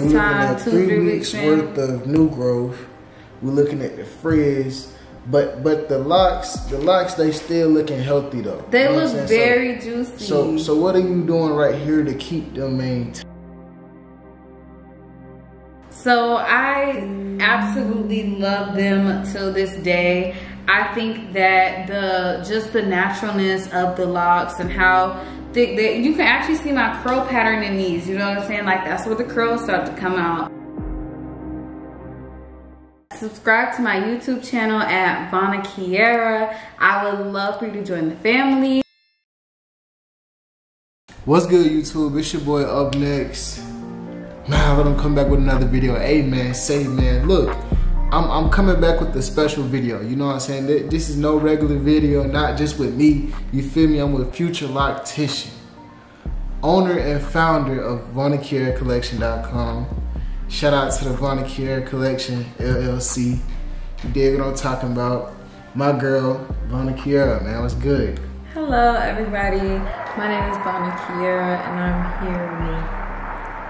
this time, 2-3 weeks worth of new growth. We're looking at the frizz, but the locks, they still looking healthy though. They look very juicy. So what are you doing right here to keep them maintained? So I absolutely love them till this day. I think that just the naturalness of the locks and how thick you can actually see my curl pattern in these, you know what I'm saying? Like that's where the curls start to come out. Subscribe to my YouTube channel at Vonah Kiarra. I would love for you to join the family. What's good, YouTube? It's your boy Up Next. Man, let him come back with another video. Hey man, look, I'm coming back with a special video. You know what I'm saying? This is no regular video, not just with me. You feel me? I'm with Future Loctician, owner and founder of VonahKiarraCollection.com. Shout out to the Vonah Kiarra Collection LLC. You dig what I'm talking about? My girl, Vonah Kiarra, man, what's good? Hello everybody, my name is Vonah Kiarra and I'm here with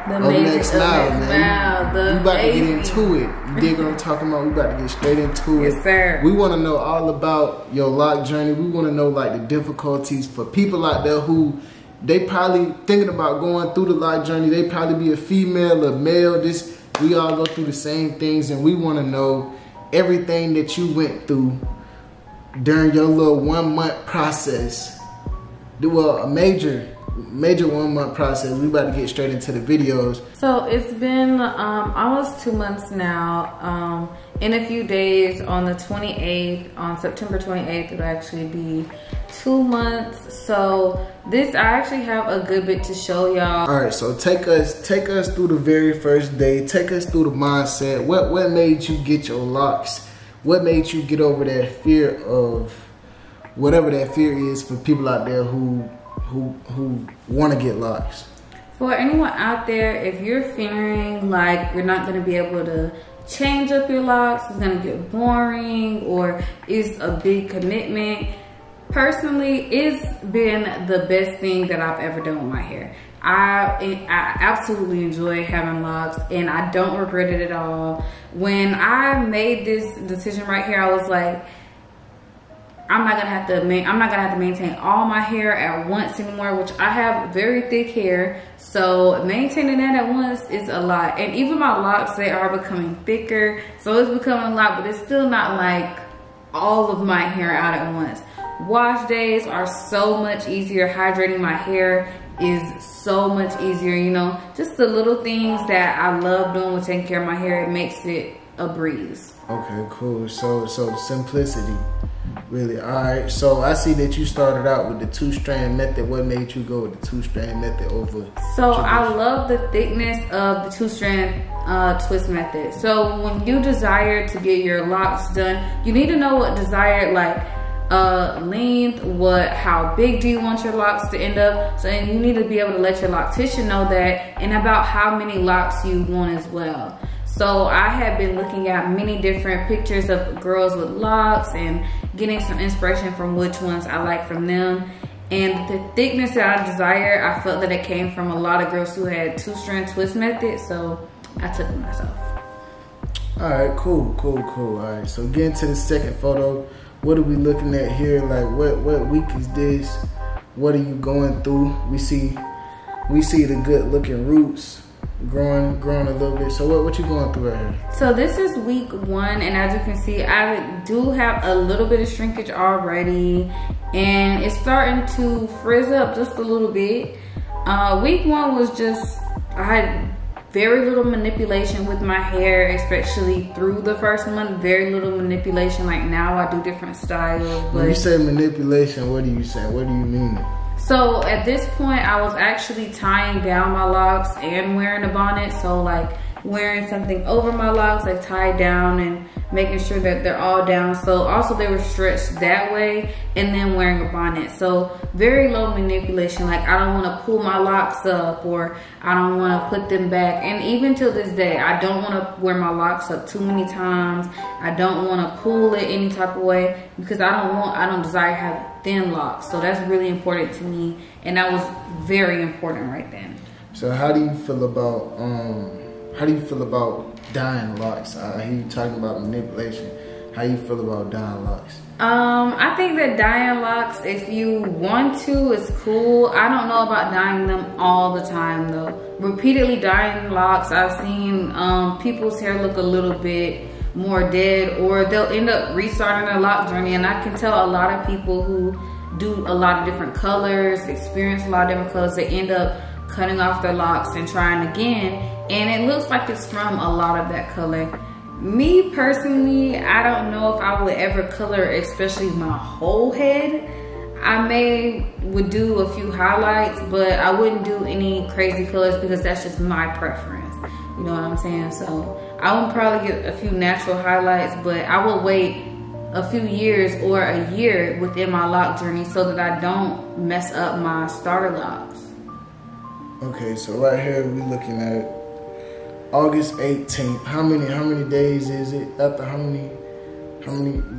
the amazing man. We about to get into it. You dig what I'm talking about? We about to get straight into it. Yes, sir. We want to know all about your lock journey. We want to know like the difficulties for people out there who they probably thinking about going through the lock journey. They probably be a female or male. We all go through the same things, and we want to know everything that you went through during your little 1 month process. Well, a major 1 month process. We about to get straight into the videos. So it's been almost 2 months now. In a few days, on the 28th, on September 28th, it'll actually be 2 months. So I actually have a good bit to show y'all. All right, so take us through the very first day. Take us through the mindset. What made you get your locks? What made you get over that fear of whatever that fear is for people out there who want to get locks? For anyone out there, if you're fearing like you're not going to be able to change up your locks, it's going to get boring, or it's a big commitment, personally, it's been the best thing that I've ever done with my hair. I absolutely enjoy having locks and I don't regret it at all. When I made this decision right here, I was like, I'm not gonna have to maintain all my hair at once anymore, which I have very thick hair, so maintaining that at once is a lot. And even my locks, they are becoming thicker, so it's becoming a lot, but it's still not like all of my hair out at once. Wash days are so much easier. Hydrating my hair is so much easier, you know, just the little things that I love doing with taking care of my hair, it makes it a breeze. Okay, cool. So the simplicity. Really, all right. So I see that you started out with the 2-strand method. What made you go with the 2-strand method over? So I love the thickness of the 2-strand twist method. So when you desire to get your locks done, you need to know what desired length, how big do you want your locks to end up. So and you need to be able to let your loctician know that, and about how many locks you want as well. So I have been looking at many different pictures of girls with locks and getting some inspiration from which ones I like from them. And the thickness that I desire, I felt that it came from a lot of girls who had 2-strand twist method, so I took it myself. All right, cool. All right, so getting to the second photo, what are we looking at here? Like what week is this? What are you going through? We see the good looking roots growing a little bit. So what you going through right here? So this is week 1, and as you can see, I do have a little bit of shrinkage already, and it's starting to frizz up just a little bit. Week 1 was just, I had very little manipulation with my hair, especially through the first month. Very little manipulation. Like now I do different styles. But when you say manipulation, what are you saying? What do you mean? So at this point, I was actually tying down my locks and wearing a bonnet. So like wearing something over my locks, like tied down, and making sure that they're all down. So also they were stretched that way, and then wearing a bonnet. So very low manipulation. Like I don't want to pull my locks up, or I don't want to put them back. And even till this day, I don't want to wear my locks up too many times. I don't want to pull it any type of way, because I don't desire to have thin locks. So that's really important to me, and that was very important right then. So how do you feel about How do you feel about dyeing locks? I hear you talking about manipulation. How you feel about dyeing locks? I think that dyeing locks, if you want to, is cool. I don't know about dyeing them all the time though. Repeatedly dyeing locks, I've seen people's hair look a little bit more dead, or they'll end up restarting their lock journey. And I can tell a lot of people who do a lot of different colors, experience a lot of different colors, they end up cutting off their locks and trying again. And it looks like it's from a lot of that color. Me personally, I don't know if I would ever color, especially my whole head. I would do a few highlights, but I wouldn't do any crazy colors because that's just my preference. You know what I'm saying? So I would probably get a few natural highlights, but I will wait a few years or a year within my lock journey so that I don't mess up my starter locks. Okay, so right here we're looking at August 18th. How many days is it? After how many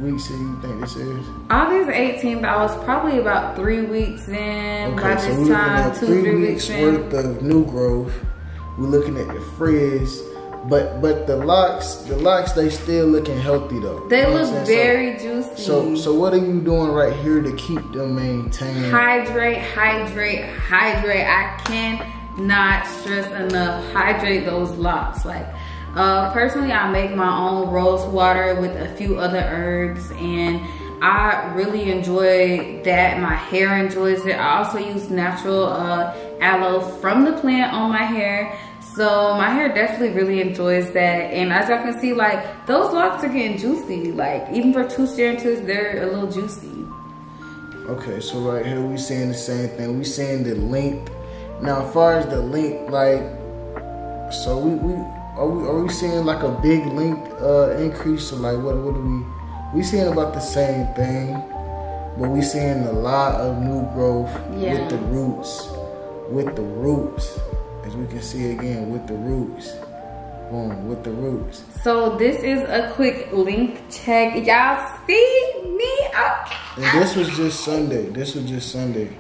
weeks do you think this is? August 18th, I was probably about 3 weeks in. Okay, by so this we're time, looking at 3 weeks worth of new growth. We're looking at the frizz, but the locks they still looking healthy though. They look very juicy. So what are you doing right here to keep them maintained? Hydrate, hydrate, hydrate. I cannot stress enough, hydrate those locks. Like personally, I make my own rose water with a few other herbs, and I really enjoy that. My hair enjoys it. I also use natural aloe from the plant on my hair, so my hair definitely really enjoys that. And as y'all can see, like, those locks are getting juicy. Like, even for 2 serums, they're a little juicy. Okay, so right here we seeing the same thing. We seeing the length. Now, as far as the length, like, so are we seeing like a big length increase? So like, what are we seeing about the same thing, but we seeing a lot of new growth with the roots, as we can see again with the roots. Boom, with the roots. So this is a quick length check. Y'all see me? Okay. And this was just Sunday.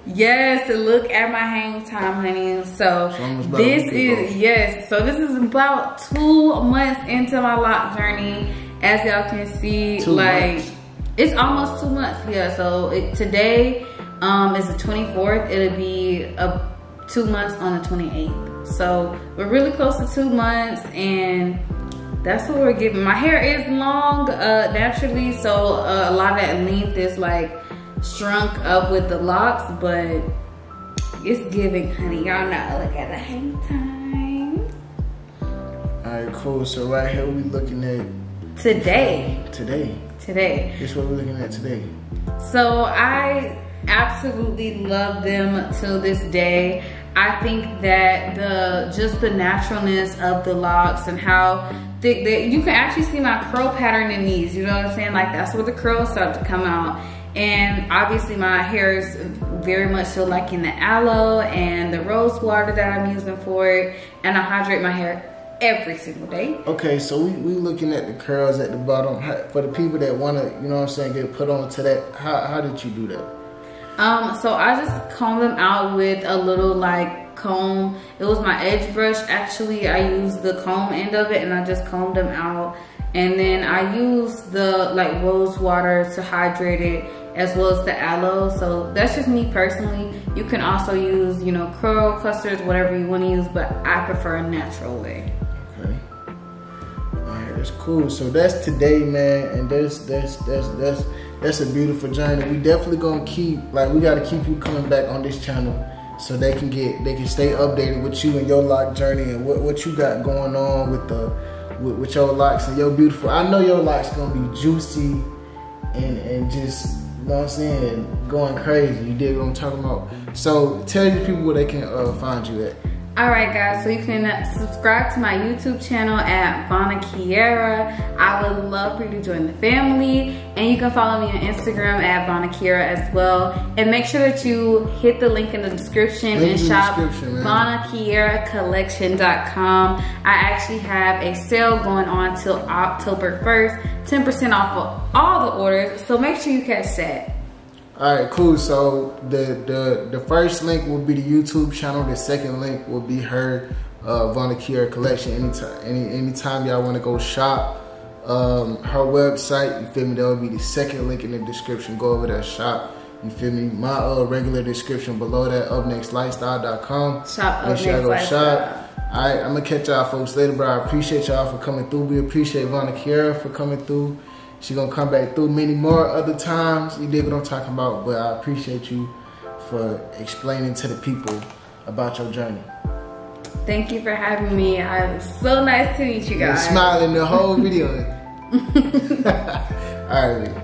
Yes, look at my hang time, honey. So this is about 2 months into my lock journey. As y'all can see, 2 months. It's almost 2 months. Yeah, so today is the 24th. It'll be 2 months on the 28th. So we're really close to 2 months, and that's what we're giving. My hair is long naturally, so a lot of that length is like shrunk up with the locks, but it's giving, honey. Y'all know, look at the hang time. All right, cool. So right here we looking at today. This is what we're looking at today. So I absolutely love them till this day. I think that just the naturalness of the locks and how thick you can actually see my curl pattern in these, you know what I'm saying? Like, that's where the curls start to come out. And obviously my hair is very much so like in the aloe and the rose water that I'm using for it. And I hydrate my hair every single day. Okay, so we looking at the curls at the bottom. For the people that wanna, you know what I'm saying, get put on to that, how did you do that? So I just comb them out with a little like comb. It was my edge brush. Actually, I used the comb end of it and I just combed them out. And then I used the like rose water to hydrate it, as well as the aloe. So that's just me personally. You can also use, you know, curl clusters, whatever you want to use, but I prefer a natural way. Okay. All right, that's cool. So that's today, man, and that's a beautiful journey. We definitely gonna keep, like, we gotta keep you coming back on this channel so they can stay updated with you and your lock journey and what you got going on with your locks and your beautiful. I know your locks gonna be juicy and just, you know what I'm saying, going crazy. You dig what I'm talking about? So tell these people where they can find you at. Alright guys, so you can subscribe to my YouTube channel at Vonah Kiarra. I would love for you to join the family. And you can follow me on Instagram at Vonah Kiarra as well. And make sure that you hit the link in the description and shop VonahKiarraCollection.com. I actually have a sale going on till October 1st. 10% off of all the orders. So make sure you catch that. All right, cool. So the first link will be the YouTube channel. The second link will be her Vonah Kiarra collection. Anytime y'all want to go shop, her website, you feel me, that will be the second link in the description. Go over there, shop. You feel me? My regular description below that, upnextlifestyle.com. Shop Make sure I go Lifestyle. shop. Alright, I'm gonna catch y'all folks later, bro. I appreciate y'all for coming through. We appreciate Vonah Kiarra for coming through. She gonna come back through many more other times. You dig what I'm talking about? But I appreciate you for explaining to the people about your journey. Thank you for having me. I'm so nice to meet you guys. You're smiling the whole video. Alright.